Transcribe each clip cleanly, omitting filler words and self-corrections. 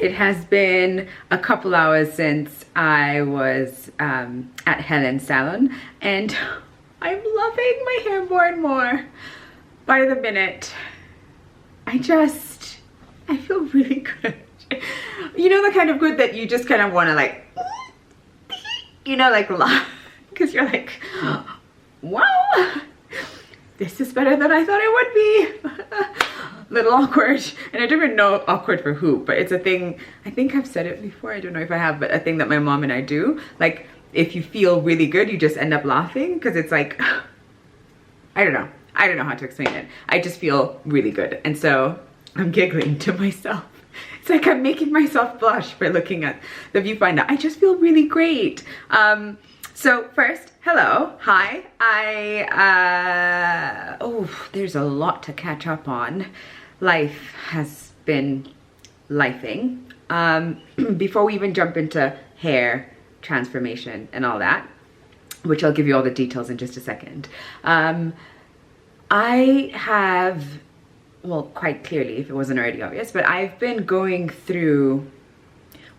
It has been a couple hours since I was at Hellen Salon, and I'm loving my hair more and more by the minute. I feel really good. You know, the kind of good that you just kind of want to like, you know, like laugh, because you're like, wow, this is better than I thought it would be. Little awkward, and I don't even know awkward for who, but it's a thing. I think I've said it before, I don't know if I have, but a thing that my mom and I do. Like, if you feel really good, you just end up laughing, because it's like, I don't know how to explain it. I just feel really good, and so I'm giggling to myself. It's like I'm making myself blush for looking at the viewfinder. I just feel really great. So first, hello, hi. There's a lot to catch up on. Life has been lifing. Before we even jump into hair transformation and all that, which I'll give you all the details in just a second. I have, well, quite clearly, if it wasn't already obvious, but I've been going through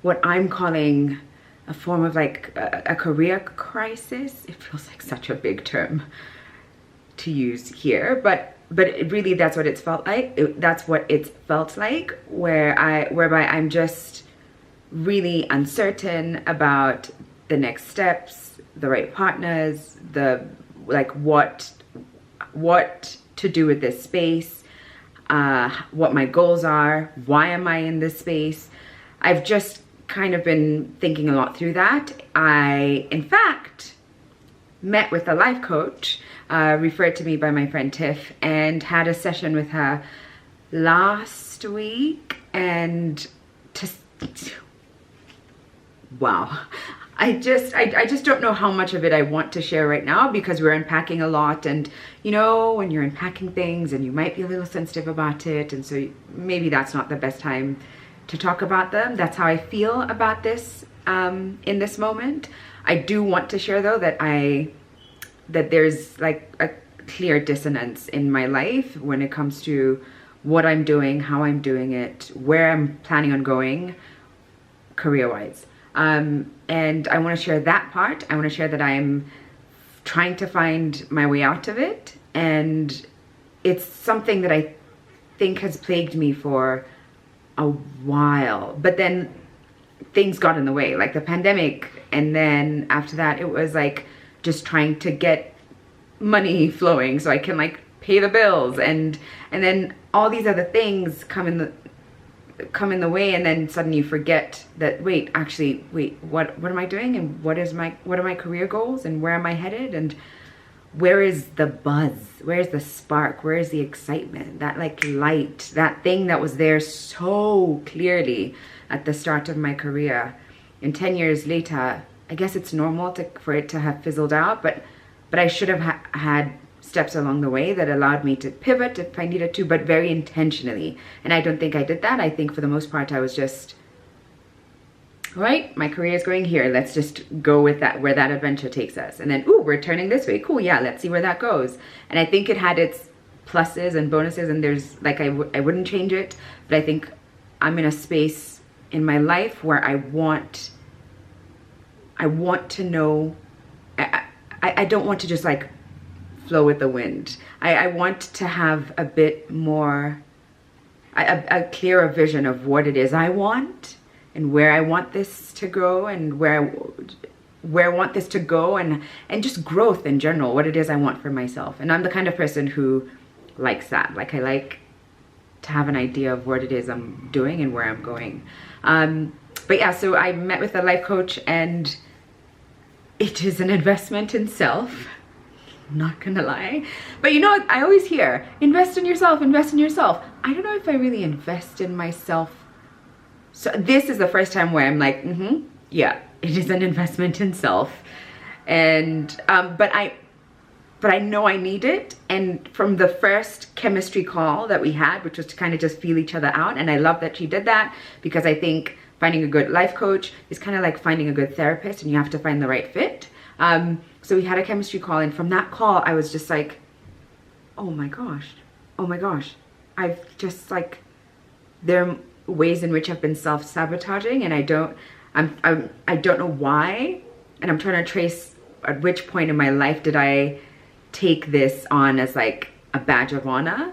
what I'm calling a form of like a career crisis. It feels like such a big term to use here, but it really, that's what it's felt like. That's what it's felt like, whereby I'm just really uncertain about the next steps, the right partners, what to do with this space, what my goals are, why am I in this space. I've just kind of been thinking a lot through that. I, in fact, met with a life coach, referred to me by my friend Tiff, and had a session with her last week, and wow. I just don't know how much of it I want to share right now, because we're unpacking a lot, and you know, when you're unpacking things and you might be a little sensitive about it, and so maybe that's not the best time to talk about them. That's how I feel about this in this moment. I do want to share though that there's like a clear dissonance in my life when it comes to what I'm doing, how I'm doing it, where I'm planning on going career-wise. And I want to share that part. I want to share that I'm trying to find my way out of it, and it's something that I think has plagued me for a while, but then things got in the way, like the pandemic, and then after that it was like just trying to get money flowing so I can like pay the bills, and then all these other things come in the way, and then suddenly you forget that wait, what am I doing, and what are my career goals, and where am I headed, and where is the buzz, where's the spark, where is the excitement, that like light, that thing that was there so clearly at the start of my career. And 10 years later, I guess it's normal for it to have fizzled out, but I should have had steps along the way that allowed me to pivot if I needed to, but very intentionally. And I don't think I did that. I think for the most part I was just, all right, my career is going here, let's just go with that, where that adventure takes us. And then, ooh, we're turning this way, cool, yeah, let's see where that goes. And I think it had its pluses and bonuses, and there's like, I wouldn't change it, but I think I'm in a space in my life where I want to know, I don't want to just like flow with the wind. I want to have a bit more, a clearer vision of what it is I want, and where I want this to go, and where I want this to go, and just growth in general, what it is I want for myself. And I'm the kind of person who likes that. Like, I like to have an idea of what it is I'm doing and where I'm going. But yeah, so I met with a life coach, and it is an investment in self. Not gonna lie. But you know what, I always hear, invest in yourself, invest in yourself. I don't know if I really invest in myself. So this is the first time where I'm like, yeah, it is an investment in self. And but I know I need it. And from the first chemistry call that we had, which was to kind of just feel each other out, and I love that she did that, because I think finding a good life coach is kind of like finding a good therapist, and you have to find the right fit. So we had a chemistry call, and from that call I was just like, oh my gosh, I've just like, ways in which I've been self-sabotaging, and I don't know why, and I'm trying to trace at which point in my life did I take this on as like a badge of honor.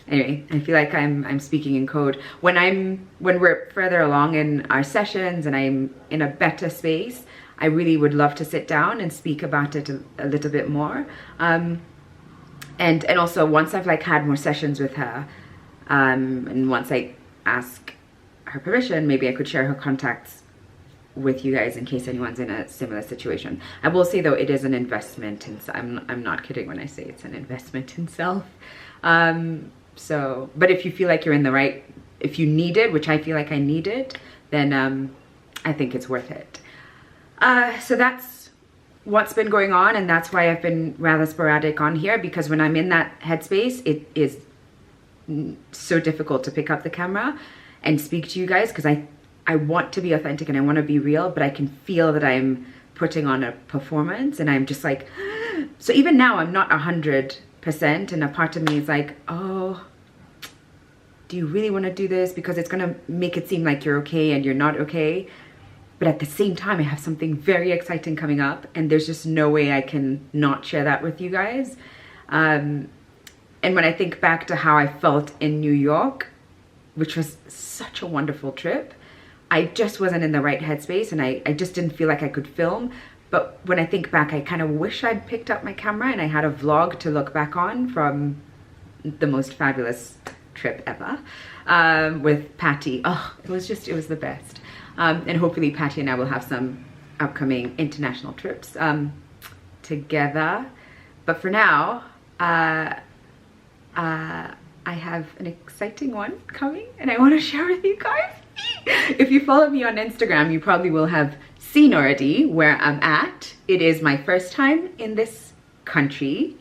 Anyway, I feel like I'm speaking in code. When we're further along in our sessions and I'm in a better space, I really would love to sit down and speak about it a little bit more. And also once I've like had more sessions with her, and once I ask her permission, maybe I could share her contacts with you guys in case anyone's in a similar situation. I will say though, it is an investment in, I'm not kidding when I say it's an investment in self. So, but if you feel like you're in the right, if you need it, which I feel like I need it, then I think it's worth it. So that's what's been going on, and that's why I've been rather sporadic on here, because when I'm in that headspace, it is so difficult to pick up the camera and speak to you guys, because I want to be authentic and I want to be real, but I can feel that I'm putting on a performance, and I'm just like, so even now I'm not 100%, and a part of me is like, oh, do you really want to do this? Because it's going to make it seem like you're okay and you're not okay. But at the same time, I have something very exciting coming up, and there's just no way I can not share that with you guys. And when I think back to how I felt in New York, which was such a wonderful trip, I just wasn't in the right headspace, and I just didn't feel like I could film. But when I think back, I kind of wish I'd picked up my camera and I had a vlog to look back on from the most fabulous trip ever, with Patty. Oh, it was the best. And hopefully Patty and I will have some upcoming international trips together. But for now, I have an exciting one coming, and I want to share with you guys. If you follow me on Instagram, you probably will have seen already where I'm at. It is my first time in this country.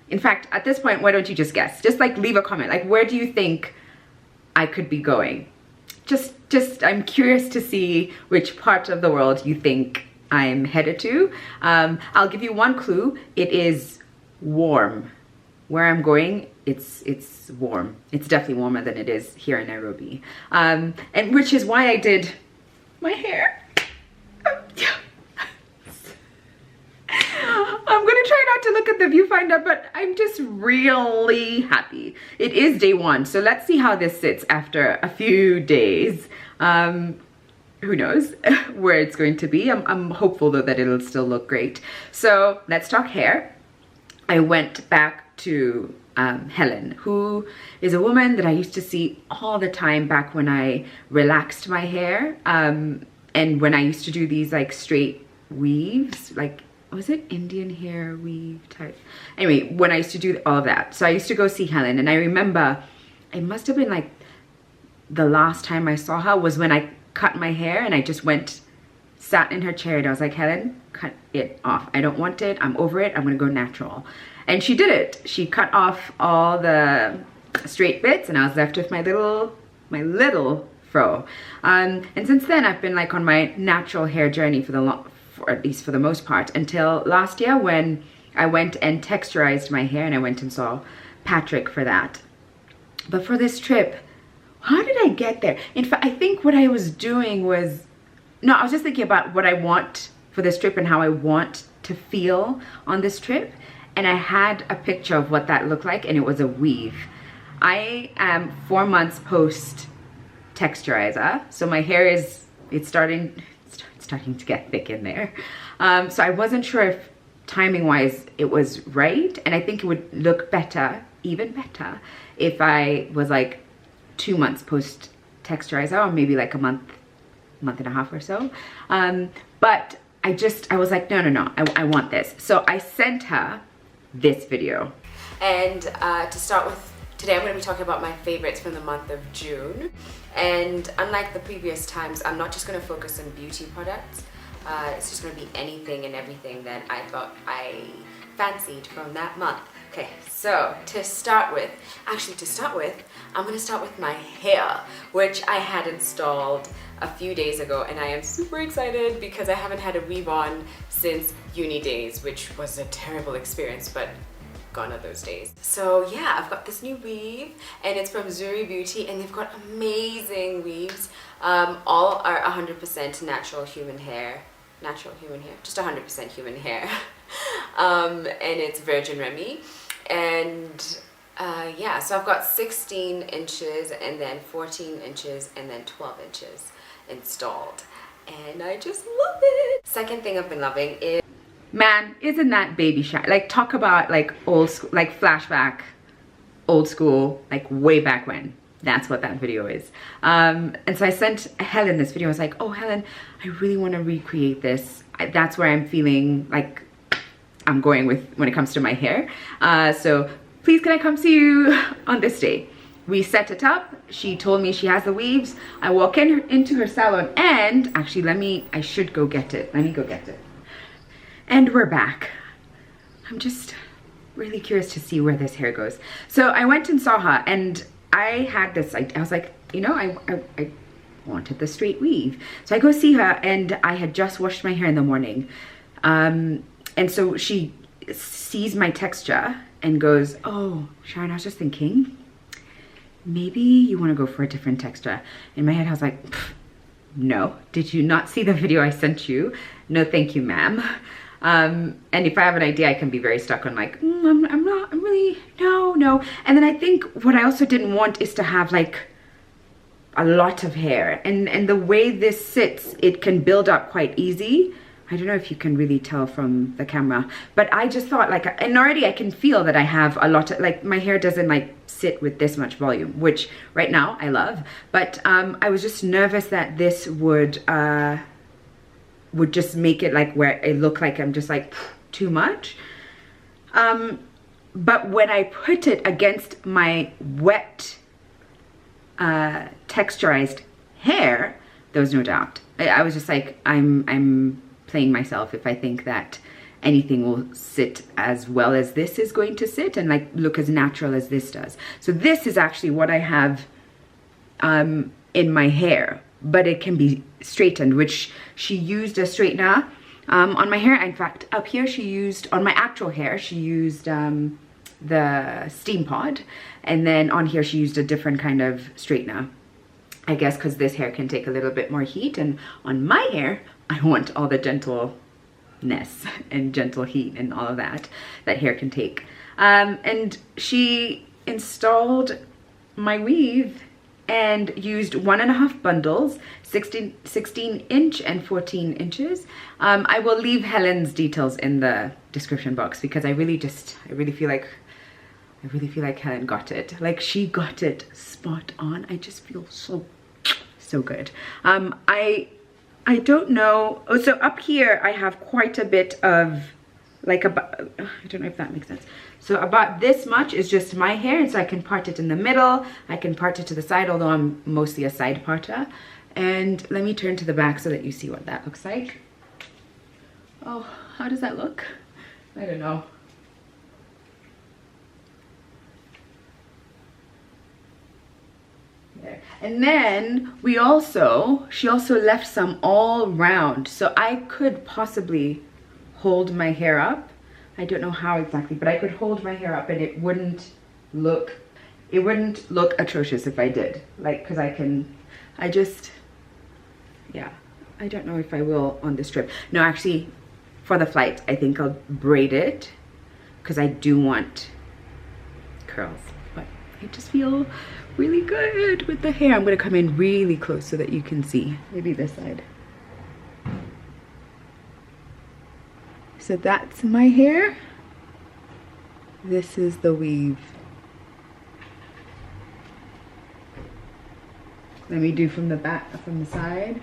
In fact, at this point, why don't you just guess? Just like leave a comment. Like, where do you think I could be going? Just I'm curious to see which part of the world you think I'm headed to. I'll give you one clue. It is warm. Where I'm going, it's warm. It's definitely warmer than it is here in Nairobi. And which is why I did my hair. I'm gonna try not to look at the viewfinder, but I'm just really happy. It is day one, so let's see how this sits after a few days. Who knows where it's going to be. I'm hopeful though that it'll still look great. So let's talk hair. I went back to Hellen, who is a woman that I used to see all the time back when I relaxed my hair, and when I used to do these like straight weaves, like, was it Indian hair weave type? Anyway, when I used to do all of that. So I used to go see Hellen, and I remember it must have been like the last time I saw her was when I cut my hair, and I just sat in her chair, and I was like, Hellen, cut it off. I don't want it. I'm over it. I'm gonna go natural. And she did it. She cut off all the straight bits, and I was left with my little fro. And since then, I've been like on my natural hair journey for at least for the most part, until last year when I went and texturized my hair, and I went and saw Patrick for that. But for this trip, how did I get there? In fact, I think what I was doing was, I was just thinking about what I want for this trip and how I want to feel on this trip. And I had a picture of what that looked like, and it was a weave. I am 4 months post texturizer, so my hair it's starting to get thick in there. So I wasn't sure if timing wise it was right, and I think it would look better, even better, if I was like 2 months post texturizer, or maybe like a month and a half or so. But I was like, no, I want this. So I sent her this video. And to start with, today I'm going to be talking about my favorites from the month of June. And unlike the previous times, I'm not just going to focus on beauty products. It's just going to be anything and everything that I thought I fancied from that month. Okay, so to start with, I'm going to start with my hair, which I had installed a few days ago, and I am super excited because I haven't had a weave on since uni days, which was a terrible experience, but gone are those days. So yeah, I've got this new weave and it's from Zuri Beauty, and they've got amazing weaves. All are 100% natural human hair. Just 100% human hair. And it's Virgin Remy. And yeah, so I've got 16 inches and then 14 inches and then 12 inches installed. And I just love it. Second thing I've been loving is, man, isn't that baby shower? Like, talk about like old school, like flashback, old school, like way back when. That's what that video is. And so I sent Helen this video. I was like, oh Helen, I really want to recreate this. That's where I'm feeling like I'm going with when it comes to my hair. So please can I come see you on this day? We set it up. She told me she has the weaves. I walk into her salon, and actually I should go get it. Let me go get it. And we're back. I'm just really curious to see where this hair goes. So I went and saw her, and I had this, I was like, you know, I wanted the straight weave. So I go see her, and I had just washed my hair in the morning. And so she sees my texture and goes, oh, Sharon, I was just thinking, maybe you want to go for a different texture. In my head, I was like, no. Did you not see the video I sent you? No, thank you, ma'am. And if I have an idea, I can be very stuck on like, I'm really, no. And then I think what I also didn't want is to have like a lot of hair. And the way this sits, it can build up quite easy. I don't know if you can really tell from the camera, but I just thought like, and already I can feel that I have a lot of, like my hair doesn't like sit with this much volume, which right now I love. But I was just nervous that this would just make it like where it looked like I'm just like too much. But when I put it against my wet texturized hair, there was no doubt. I was just like, I'm playing myself if I think that anything will sit as well as this is going to sit and like look as natural as this does. So this is actually what I have in my hair, but it can be straightened, which she used a straightener on my hair. In fact, up here she used, on my actual hair, she used the steam pod, and then on here she used a different kind of straightener, I guess because this hair can take a little bit more heat, and on my hair I want all the gentleness and gentle heat and all of that hair can take. And she installed my weave and used 1.5 bundles, 16 inch and 14 inches. I will leave Helen's details in the description box because I really feel like Helen got it. Like she got it spot on. I just feel so good. I don't know. Oh, so up here I have quite a bit of like about, I don't know if that makes sense. So about this much is just my hair, and so I can part it in the middle, I can part it to the side, although I'm mostly a side parter. And let me turn to the back so that you see what that looks like. Oh, how does that look? I don't know. There. And then she also left some all round, so I could possibly hold my hair up. I don't know how exactly, but I could hold my hair up and it wouldn't look atrocious if I did. Like, because yeah, I don't know if I will on this trip. No, actually, for the flight, I think I'll braid it because I do want curls, but I just feel really good with the hair. I'm gonna come in really close so that you can see, maybe this side. So that's my hair. This is the weave. Let me do from the back, from the side.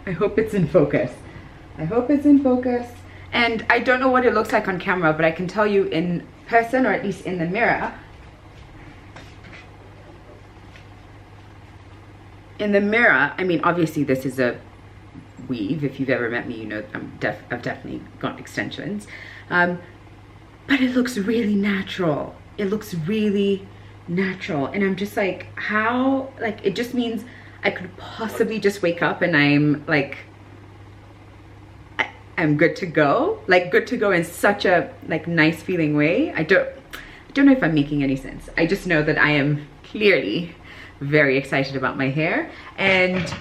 I hope it's in focus. I hope it's in focus. And I don't know what it looks like on camera, but I can tell you in person, or at least in the mirror. In the mirror, I mean, obviously this is a weave. If you've ever met me, you know I've definitely got extensions. But it looks really natural. It looks really natural. And I'm just like, how, like, it just means I could possibly just wake up and I'm like, am good to go. Like good to go in such a like nice feeling way. I don't know if I'm making any sense. I just know that I am clearly very excited about my hair and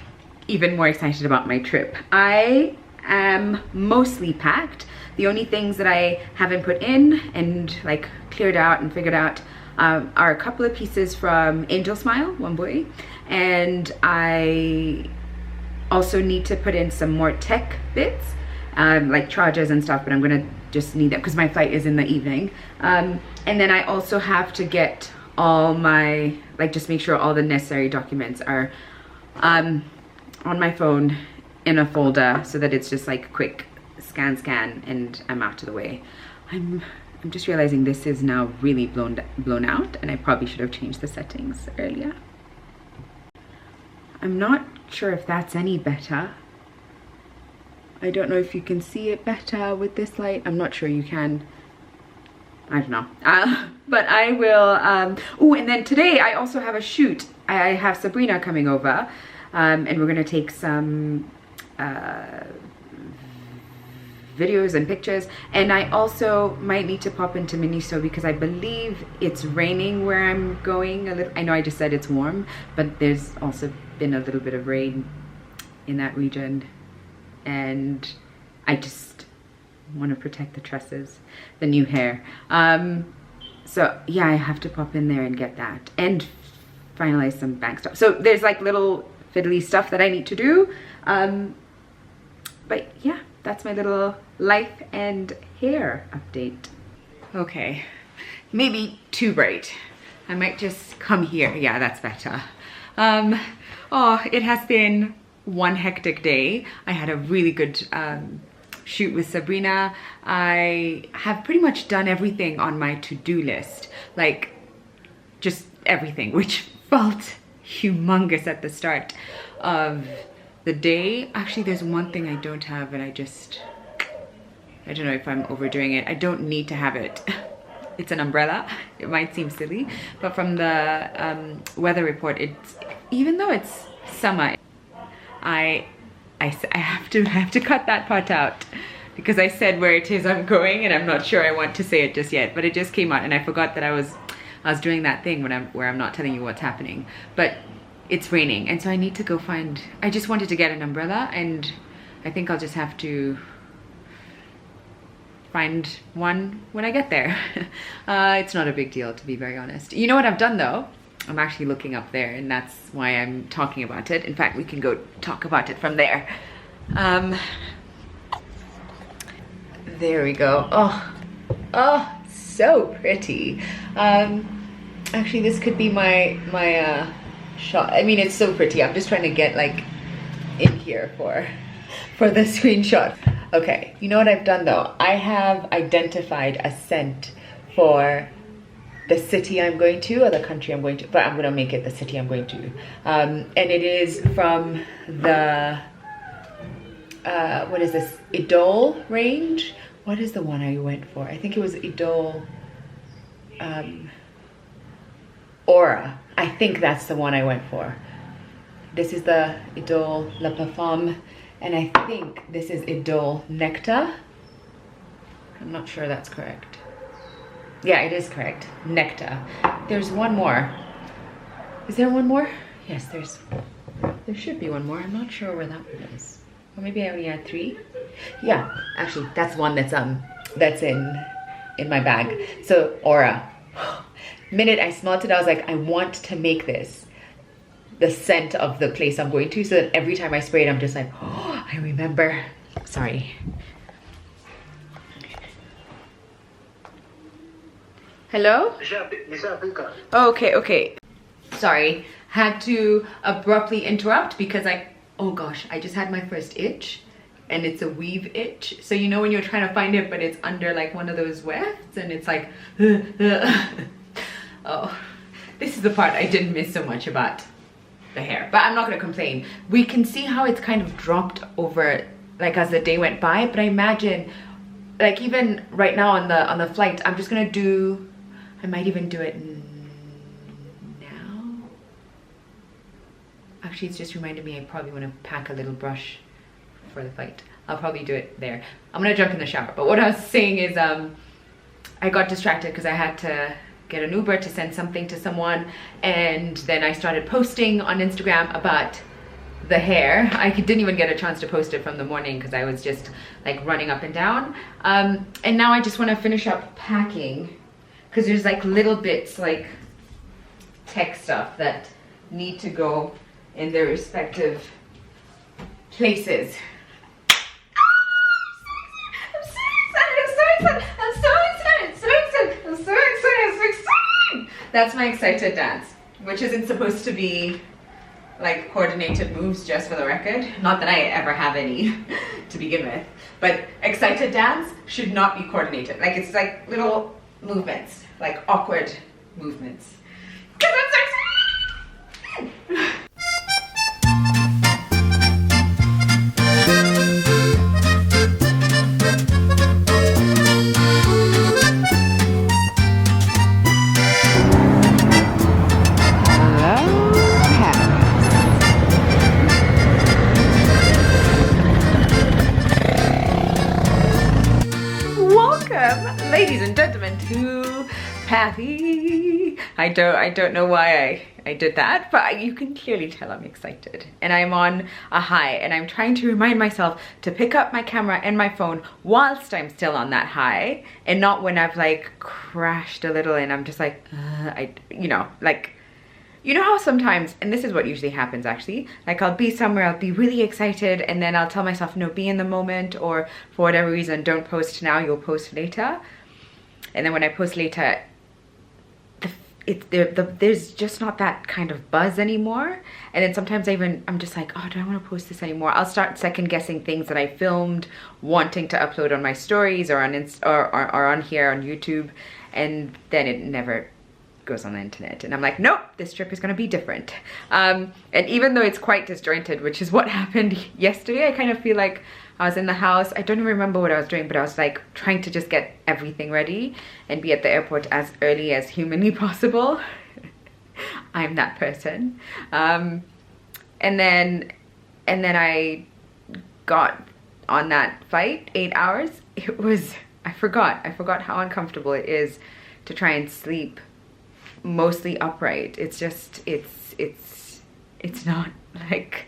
even more excited about my trip. I am mostly packed. The only things that I haven't put in and like cleared out and figured out are a couple of pieces from Angel Smile, one boy, and I also need to put in some more tech bits, like chargers and stuff, but I'm gonna just need that because my flight is in the evening. And then I also have to get all my, like just make sure all the necessary documents are on my phone in a folder so that it's just like quick scan and I'm out of the way. I'm just realizing this is now really blown out and I probably should have changed the settings earlier. I'm not sure if that's any better. I don't know if you can see it better with this light. I'm not sure you can. I don't know. But I will, oh, and then today I also have a shoot. I have Sabrina coming over and we're gonna take some videos and pictures, and I also might need to pop into Miniso because I believe it's raining where I'm going a little. I know I just said it's warm, but there's also been a little bit of rain in that region and I just want to protect the tresses, the new hair. So yeah, I have to pop in there and get that and finalize some bank stuff. So there's like little fiddly stuff that I need to do. But yeah, that's my little life and hair update. Okay, maybe too bright. I might just come here. Yeah, that's better. Oh, it has been one hectic day. I had a really good shoot with Sabrina. I have pretty much done everything on my to-do list, like just everything, which felt humongous at the start of the day. Actually, there's one thing I don't have and I don't know if I'm overdoing it. I don't need to have it. It's an umbrella. It might seem silly, but from the weather report, even though it's summer, I have to cut that part out because I said where it is I'm going and I'm not sure I want to say it just yet, but it just came out and I forgot that I was doing that thing where I'm not telling you what's happening. But it's raining and so I need to go find, I just wanted to get an umbrella and I think I'll just have to find one when I get there. It's not a big deal, to be very honest. You know what I've done though? I'm actually looking up there and that's why I'm talking about it. In fact, we can go talk about it from there. There we go. Oh, so pretty. Actually, this could be my shot. I mean, it's so pretty. I'm just trying to get like in here for the screenshot. Okay, you know what I've done though? I have identified a scent for the city I'm going to or the country I'm going to, but I'm gonna make it the city I'm going to. And it is from the, what is this, Idol range? What is the one I went for? I think it was Idol, Aura. I think that's the one I went for. This is the Idol La Parfum, and I think this is Idol Nectar. I'm not sure that's correct. Yeah, it is correct. Nectar. There's one more. Is there one more? Yes, there should be one more. I'm not sure where that one is. Or maybe I only had 3. Yeah, actually, that's one that's in my bag. So Aura. Minute I smelled it, I was like, I want to make this the scent of the place I'm going to, so that every time I spray it, I'm just like, oh, I remember. Sorry. Hello? Okay. Sorry, had to abruptly interrupt because oh gosh, I just had my first itch and it's a weave itch. So you know when you're trying to find it, but it's under like one of those wefts and it's like, oh, this is the part I didn't miss so much about the hair, but I'm not gonna complain. We can see how it's kind of dropped over like as the day went by, but I imagine like even right now on the flight, I'm just gonna do, I might even do it now. Actually, it's just reminded me I probably want to pack a little brush for the flight. I'll probably do it there. I'm gonna jump in the shower. But what I was saying is I got distracted because I had to get an Uber to send something to someone, and then I started posting on Instagram about the hair. I didn't even get a chance to post it from the morning because I was just like running up and down. And now I just want to finish up packing because there's like little bits like tech stuff that need to go in their respective places. That's my excited dance, which isn't supposed to be like coordinated moves, just for the record. Not that I ever have any to begin with, but excited dance should not be coordinated. Like it's like little movements, like awkward movements. Because I'm so excited! Ladies and gentlemen, to Pathy. I don't know why I did that, but you can clearly tell I'm excited and I'm on a high, and I'm trying to remind myself to pick up my camera and my phone whilst I'm still on that high, and not when I've like crashed a little and I'm just like you know how sometimes, and this is what usually happens actually, like I'll be somewhere, I'll be really excited, and then I'll tell myself, no, be in the moment, or for whatever reason, don't post now, you'll post later. And then when I post later, there's just not that kind of buzz anymore. And then sometimes I'm just like, oh, do I want to post this anymore? I'll start second guessing things that I filmed, wanting to upload on my stories or on or on here on YouTube, and then it never goes on the internet, and I'm like, nope, this trip is going to be different. And even though it's quite disjointed, which is what happened yesterday, I kind of feel like I was in the house, I don't even remember what I was doing, but I was like trying to just get everything ready and be at the airport as early as humanly possible. I'm that person. And then I got on that flight, 8 hours. It was, I forgot how uncomfortable it is to try and sleep mostly upright. It's just it's not like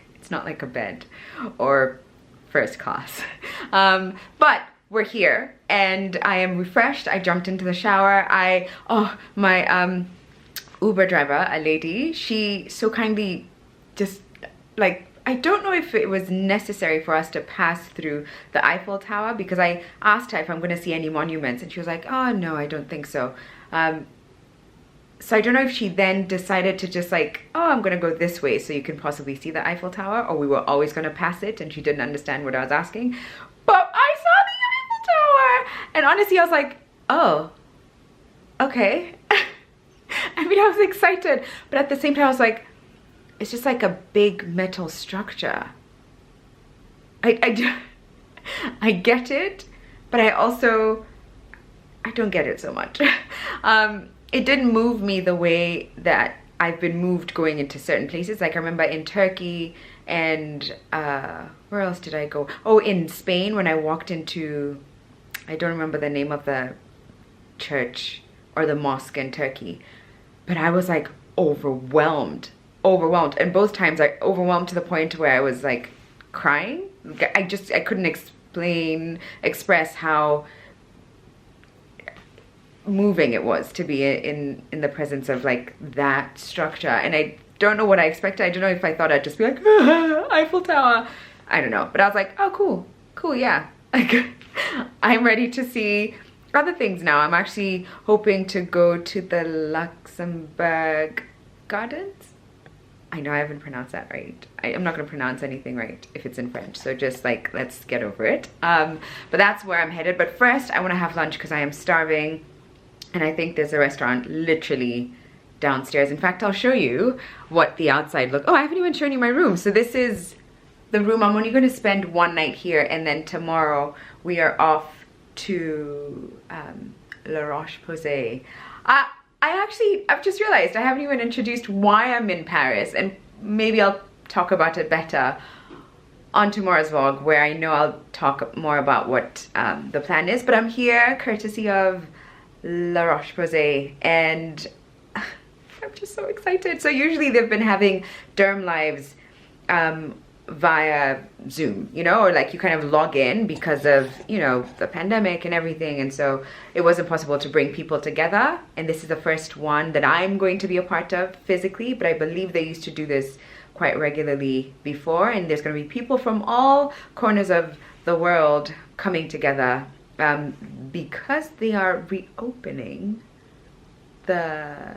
a bed or first class. But we're here and I am refreshed. I jumped into the shower. My Uber driver, a lady, she so kindly just like, I don't know if it was necessary for us to pass through the Eiffel Tower, because I asked her if I'm going to see any monuments, and she was like, oh no, I don't think so. So I don't know if she then decided to just like, oh, I'm gonna go this way so you can possibly see the Eiffel Tower, or we were always gonna pass it and she didn't understand what I was asking. But I saw the Eiffel Tower! And honestly, I was like, oh, okay. I mean, I was excited, but at the same time, I was like, it's just like a big metal structure. I get it, but I don't get it so much. It didn't move me the way that I've been moved going into certain places. Like I remember in Turkey and where else did I go? Oh, in Spain, when I walked into, I don't remember the name of the church or the mosque in Turkey, but I was like overwhelmed. And both times I overwhelmed to the point where I was like crying. I couldn't express how moving it was to be in the presence of like that structure. And I don't know what I expected. I don't know if I thought I'd just be like, Eiffel Tower. I don't know, but I was like, oh, cool, yeah. Like I'm ready to see other things now. I'm actually hoping to go to the Luxembourg Gardens. I know I haven't pronounced that right. I'm not going to pronounce anything right if it's in French, so just like, let's get over it. But that's where I'm headed. But first I want to have lunch because I am starving. And I think there's a restaurant literally downstairs. In fact, I'll show you what the outside looks. Oh, I haven't even shown you my room. So this is the room. I'm only going to spend one night here, and then tomorrow we are off to La Roche-Posay. I've just realized I haven't even introduced why I'm in Paris, and maybe I'll talk about it better on tomorrow's vlog, where I know I'll talk more about what the plan is. But I'm here courtesy of La Roche-Posay, and I'm just so excited. So usually they've been having derm lives via Zoom, you know, or like you kind of log in because of, you know, the pandemic and everything, and so it wasn't possible to bring people together, and this is the first one that I'm going to be a part of physically, but I believe they used to do this quite regularly before, and there's going to be people from all corners of the world coming together because they are reopening the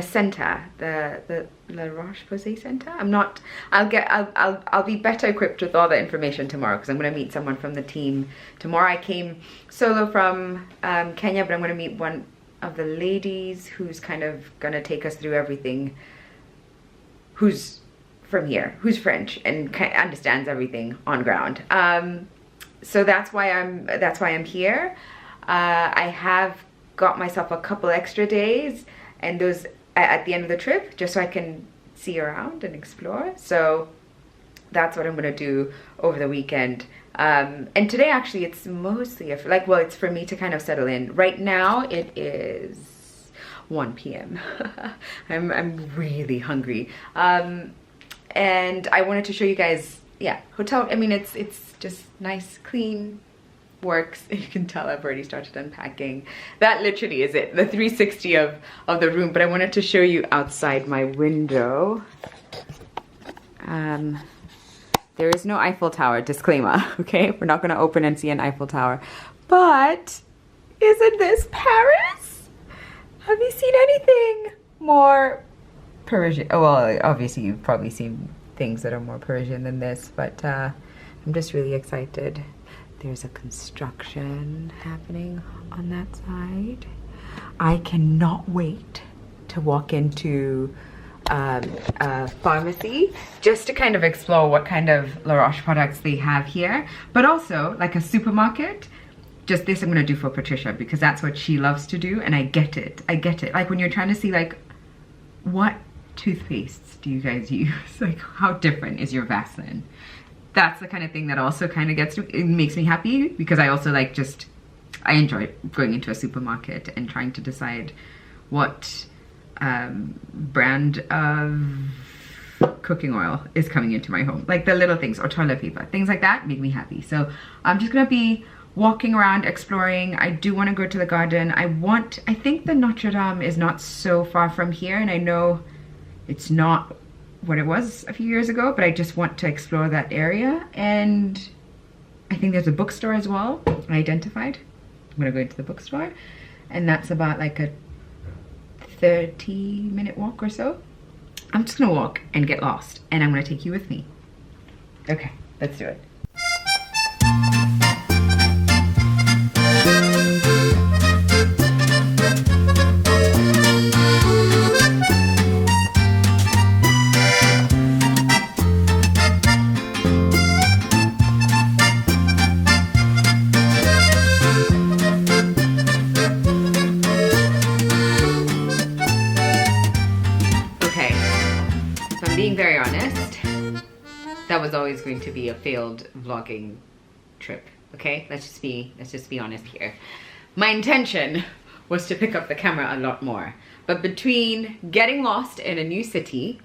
center, the La Roche-Posay center. I'll be better equipped with all the information tomorrow, because I'm going to meet someone from the team tomorrow. I came solo from Kenya, but I'm going to meet one of the ladies who's kind of going to take us through everything, who's from here, who's French and understands everything on ground. So that's why I'm here. I have got myself a couple extra days, and those at the end of the trip, just so I can see around and explore. So that's what I'm gonna do over the weekend. And today actually it's mostly it's for me to kind of settle in. Right now it is 1 p.m. I'm really hungry. And I wanted to show you guys, yeah, hotel. I mean, it's just nice, clean, works. You can tell I've already started unpacking. That literally is it, the 360 of the room. But I wanted to show you outside my window. There is no Eiffel Tower, disclaimer, okay? We're not gonna open and see an Eiffel Tower. But isn't this Paris? Have you seen anything more Parisian? Oh, well, obviously you've probably seen things that are more Parisian than this, but I'm just really excited. There's a construction happening on that side. I cannot wait to walk into a pharmacy just to kind of explore what kind of La Roche products they have here, but also like a supermarket. Just this I'm gonna do for Patricia, because that's what she loves to do, and I get it. Like when you're trying to see like, what toothpastes do you guys use? Like, how different is your Vaseline? That's the kind of thing that also kind of it makes me happy, because I also like I enjoy going into a supermarket and trying to decide what brand of cooking oil is coming into my home. Like the little things, or toilet paper, things like that make me happy. So I'm just gonna be walking around, exploring. I do want to go to the garden. I think the Notre Dame is not so far from here, and I know it's not what it was a few years ago, but I just want to explore that area. And I think there's a bookstore as well, I identified. I'm gonna go into the bookstore, and that's about like a 30-minute walk or so. I'm just gonna walk and get lost, and I'm gonna take you with me. Okay, let's do it. Very honest, that was always going to be a failed vlogging trip. Okay, let's just be honest here. My intention was to pick up the camera a lot more, but between getting lost in a new city,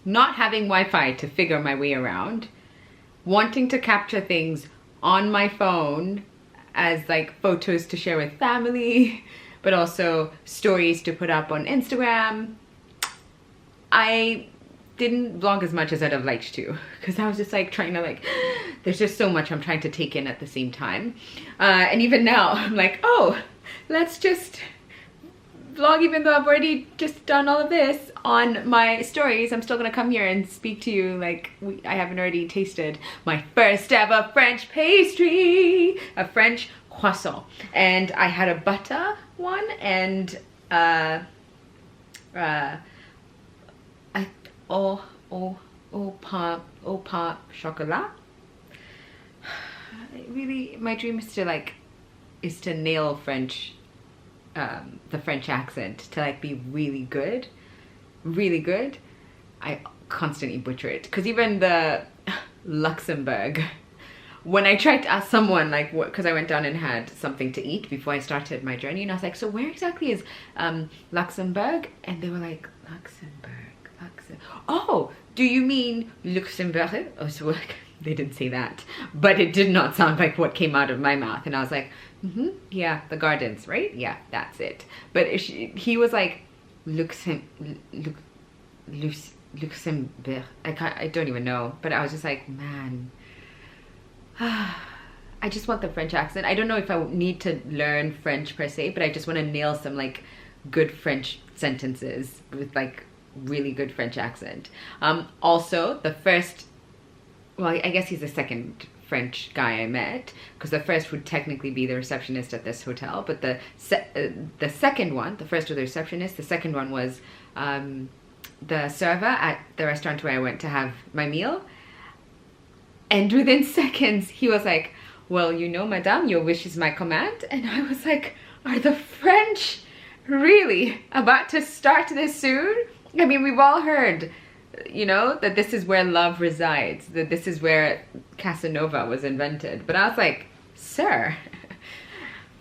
not having Wi-Fi to figure my way around, wanting to capture things on my phone as like photos to share with family, but also stories to put up on Instagram, I didn't vlog as much as I'd have liked to, because I was just like trying to like, there's just so much I'm trying to take in at the same time. And even now I'm like, oh, let's just vlog, even though I've already just done all of this on my stories. I'm still gonna come here and speak to you like I haven't already tasted my first ever French pastry, a French croissant. And I had a butter one and au pain chocolat. Really, my dream is to nail French, the French accent, to like be really good. I constantly butcher it. Because even the Luxembourg, when I tried to ask someone, like, what, because I went down and had something to eat before I started my journey, and I was like, so where exactly is Luxembourg? And they were like, Luxembourg. Oh, do you mean Luxembourg? Oh, so like, they didn't say that, but it did not sound like what came out of my mouth. And I was like, yeah, the gardens, right? Yeah, that's it. But he was like, Luxembourg. I don't even know. But I was just like, man, I just want the French accent. I don't know if I need to learn French per se, but I just want to nail some like good French sentences with like really good French accent. Also, the first, well, I guess he's the second French guy I met, because the first would technically be the receptionist at this hotel, but the second one, the first was the receptionist, the second one was the server at the restaurant where I went to have my meal. And within seconds, he was like, well, you know, madame, your wish is my command. And I was like, are the French really about to start this soon? I mean, we've all heard, you know, that this is where love resides, that this is where Casanova was invented. But I was like, sir,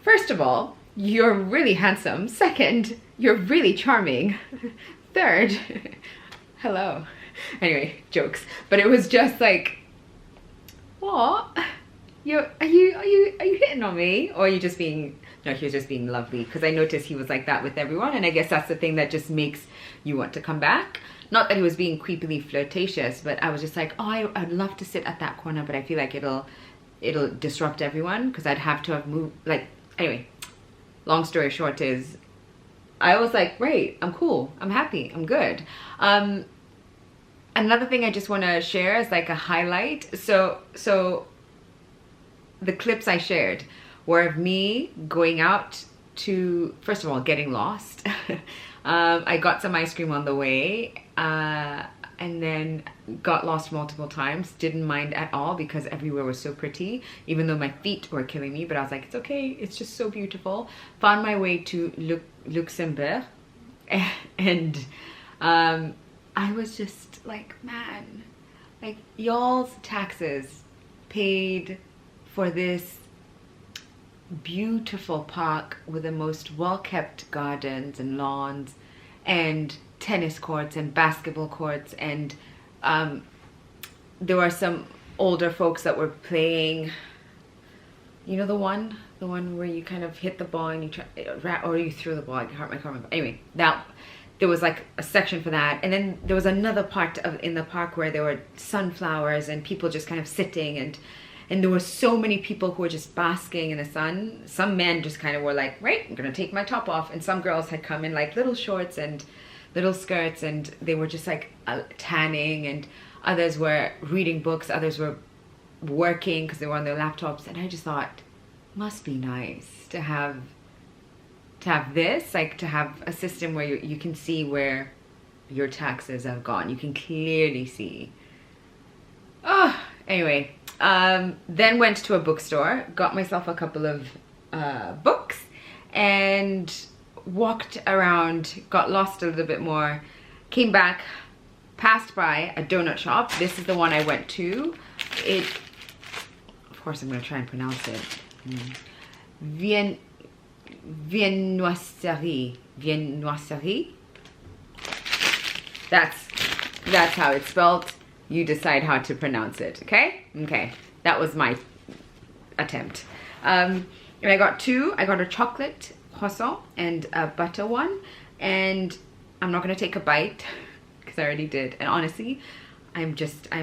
first of all, you're really handsome. Second, you're really charming. Third, hello. Anyway, jokes. But it was just like, what? Are you hitting on me? Or are you just being, no, he was just being lovely. Because I noticed he was like that with everyone. And I guess that's the thing that just makes you want to come back. Not that he was being creepily flirtatious, but I was just like, oh, I'd love to sit at that corner, but I feel like it'll disrupt everyone, because I'd have to have moved, like, anyway, long story short is, I was like, great, I'm cool, I'm happy, I'm good. Another thing I just want to share is like a highlight. So the clips I shared were of me going out to, first of all, getting lost. I got some ice cream on the way, and then got lost multiple times. Didn't mind at all because everywhere was so pretty, even though my feet were killing me. But I was like, it's okay, it's just so beautiful. Found my way to Luxembourg, and I was just like, man, like, y'all's taxes paid for this beautiful park with the most well-kept gardens and lawns and tennis courts and basketball courts, and there were some older folks that were playing, you know, the one where you kind of hit the ball and you try, or you threw the ball, I can't remember. Anyway, that there was like a section for that, and then there was another part in the park where there were sunflowers and people just kind of sitting, and there were so many people who were just basking in the sun. Some men just kind of were like, right, I'm gonna take my top off, and some girls had come in like little shorts and little skirts, and they were just like tanning, and others were reading books, others were working because they were on their laptops. And I just thought, must be nice to have this, like to have a system where you can see where your taxes have gone. You can clearly see. Oh, anyway, then went to a bookstore, got myself a couple of books, and walked around, got lost a little bit more, came back, passed by a donut shop. This is the one I went to. It, of course I'm going to try and pronounce it. Viennoiserie. That's how it's spelled. You decide how to pronounce it, okay? Okay, that was my attempt. And I got two. I got a chocolate croissant and a butter one, and I'm not gonna take a bite because I already did. And honestly, I'm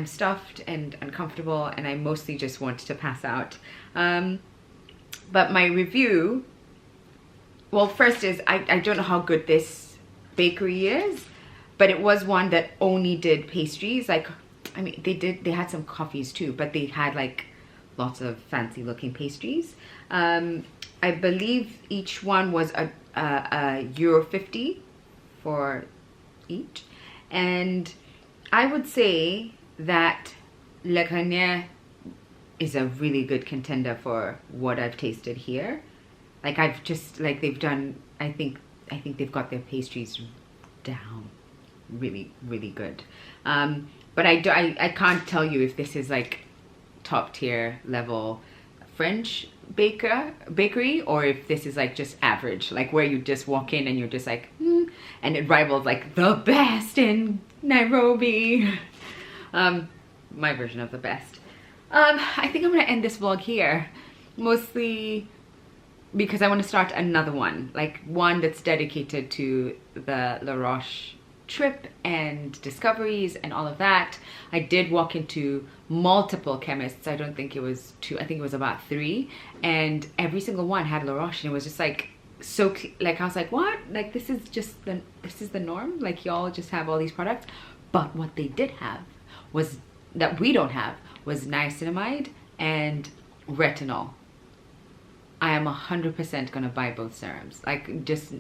stuffed and uncomfortable, and I mostly just want to pass out. But my review, well, first is I don't know how good this bakery is, but it was one that only did pastries. Like, I mean, they had some coffees too, but they had like lots of fancy looking pastries. I believe each one was a €1.50 for each. And I would say that Le Grenier is a really good contender for what I've tasted here. Like, I've just, like, they've done, I think they've got their pastries down. really, really good. But I can't tell you if this is like top tier level French bakery, or if this is like just average, like where you just walk in and you're just like, and it rivals like the best in Nairobi. My version of the best. I think I'm gonna end this vlog here, mostly because I want to start another one, like one that's dedicated to the La Roche trip and discoveries and all of that. I did walk into multiple chemists. I don't think it was 2, I think it was about 3, and every single one had La Roche, and it was just like so like I was like, what? Like this is the norm? Like y'all just have all these products? But what they did have was, that we don't have, was niacinamide and retinol. I am 100% gonna buy both serums. Like just,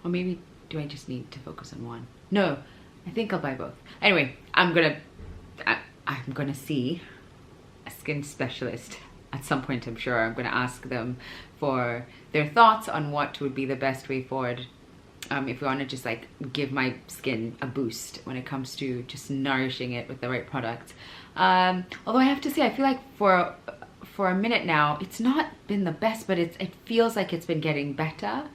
or maybe do I just need to focus on one? No, I think I'll buy both. Anyway, I'm gonna see a skin specialist at some point, I'm sure. I'm gonna ask them for their thoughts on what would be the best way forward. If we want to just like give my skin a boost when it comes to just nourishing it with the right product. Although I have to say, I feel like for a minute now, it's not been the best, but it feels like it's been getting better.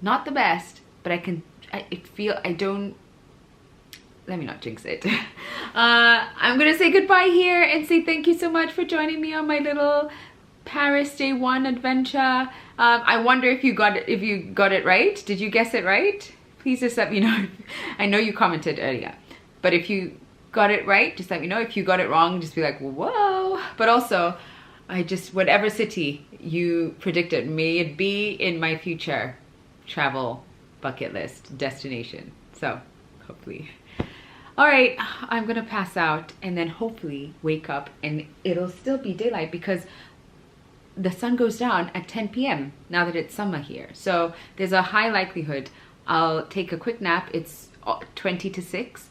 Not the best, but let me not jinx it. I'm gonna say goodbye here and say thank you so much for joining me on my little Paris Day 1 adventure. I wonder if you got it right. Did you guess it right? Please just let me know. I know you commented earlier, but if you got it right, just let me know. If you got it wrong, just be like, whoa. But also, whatever city you predicted, may it be in my future travel bucket list destination. So hopefully. All right, I'm gonna pass out and then hopefully wake up and it'll still be daylight, because the sun goes down at 10 p.m. now that it's summer here. So there's a high likelihood I'll take a quick nap. It's 20 to 6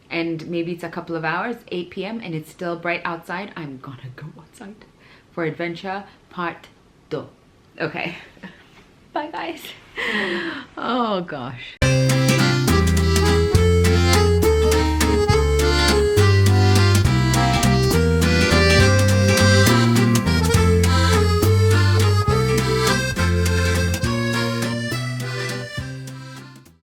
and maybe it's a couple of hours, 8 p.m. and it's still bright outside. I'm gonna go outside for adventure part 2. Okay. Bye guys. Oh gosh.